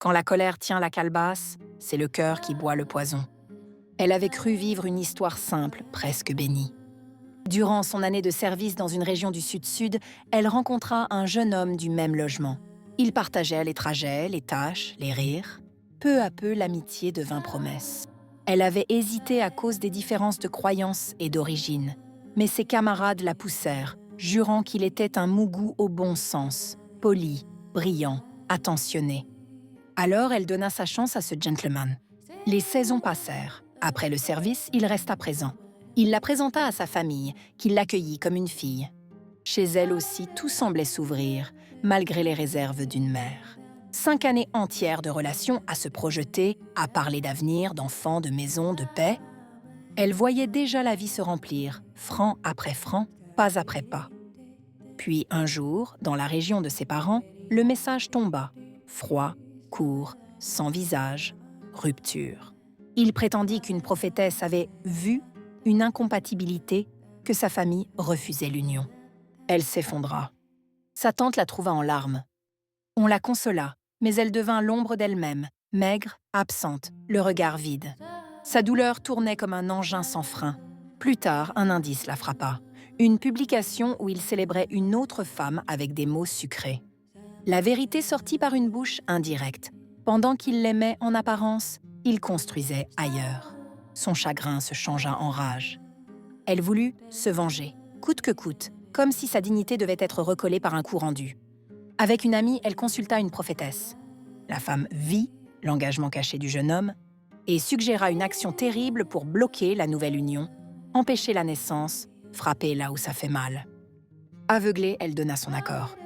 Quand la colère tient la calebasse, c'est le cœur qui boit le poison. Elle avait cru vivre une histoire simple, presque bénie. Durant son année de service dans une région du Sud-Sud, elle rencontra un jeune homme du même logement. Ils partagèrent les trajets, les tâches, les rires. Peu à peu, l'amitié devint promesse. Elle avait hésité à cause des différences de croyances et d'origine. Mais ses camarades la poussèrent, jurant qu'il était un mougou au bon sens, poli, brillant, attentionné. Alors elle donna sa chance à ce gentleman. Les saisons passèrent. Après le service, il resta présent. Il la présenta à sa famille, qui l'accueillit comme une fille. Chez elle aussi, tout semblait s'ouvrir, malgré les réserves d'une mère. 5 années entières de relations à se projeter, à parler d'avenir, d'enfants, de maisons, de paix. Elle voyait déjà la vie se remplir, franc après franc, pas après pas. Puis un jour, dans la région de ses parents, le message tomba. Froid, court, sans visage, rupture. Il prétendit qu'une prophétesse avait vu une incompatibilité, que sa famille refusait l'union. Elle s'effondra. Sa tante la trouva en larmes. On la consola, mais elle devint l'ombre d'elle-même, maigre, absente, le regard vide. Sa douleur tournait comme un engin sans frein. Plus tard, un indice la frappa. Une publication où il célébrait une autre femme avec des mots sucrés. La vérité sortit par une bouche indirecte. Pendant qu'il l'aimait en apparence, il construisait ailleurs. Son chagrin se changea en rage. Elle voulut se venger, coûte que coûte, comme si sa dignité devait être recollée par un coup rendu. Avec une amie, elle consulta une prophétesse. La femme vit l'engagement caché du jeune homme et suggéra une action terrible pour bloquer la nouvelle union, empêcher la naissance, frapper là où ça fait mal. Aveuglée, elle donna son accord.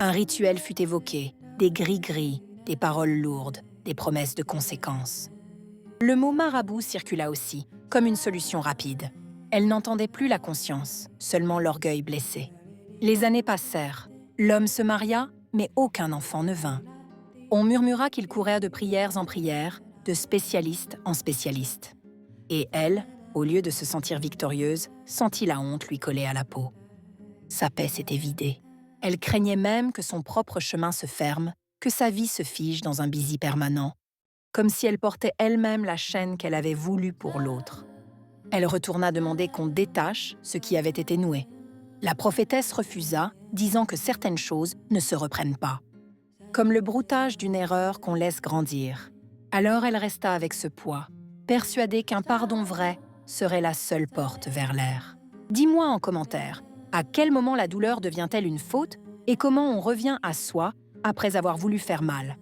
Un rituel fut évoqué, des gris-gris, des paroles lourdes, des promesses de conséquences. Le mot marabout circula aussi, comme une solution rapide. Elle n'entendait plus la conscience, seulement l'orgueil blessé. Les années passèrent. L'homme se maria, mais aucun enfant ne vint. On murmura qu'il courait de prières en prières, de spécialiste en spécialiste. Et elle, au lieu de se sentir victorieuse, sentit la honte lui coller à la peau. Sa paix s'était vidée. Elle craignait même que son propre chemin se ferme, que sa vie se fige dans un bisy permanent, comme si elle portait elle-même la chaîne qu'elle avait voulue pour l'autre. Elle retourna demander qu'on détache ce qui avait été noué. La prophétesse refusa, disant que certaines choses ne se reprennent pas. Comme le broutage d'une erreur qu'on laisse grandir. Alors elle resta avec ce poids, persuadée qu'un pardon vrai serait la seule porte vers l'air. Dis-moi en commentaire, à quel moment la douleur devient-elle une faute et comment on revient à soi après avoir voulu faire mal?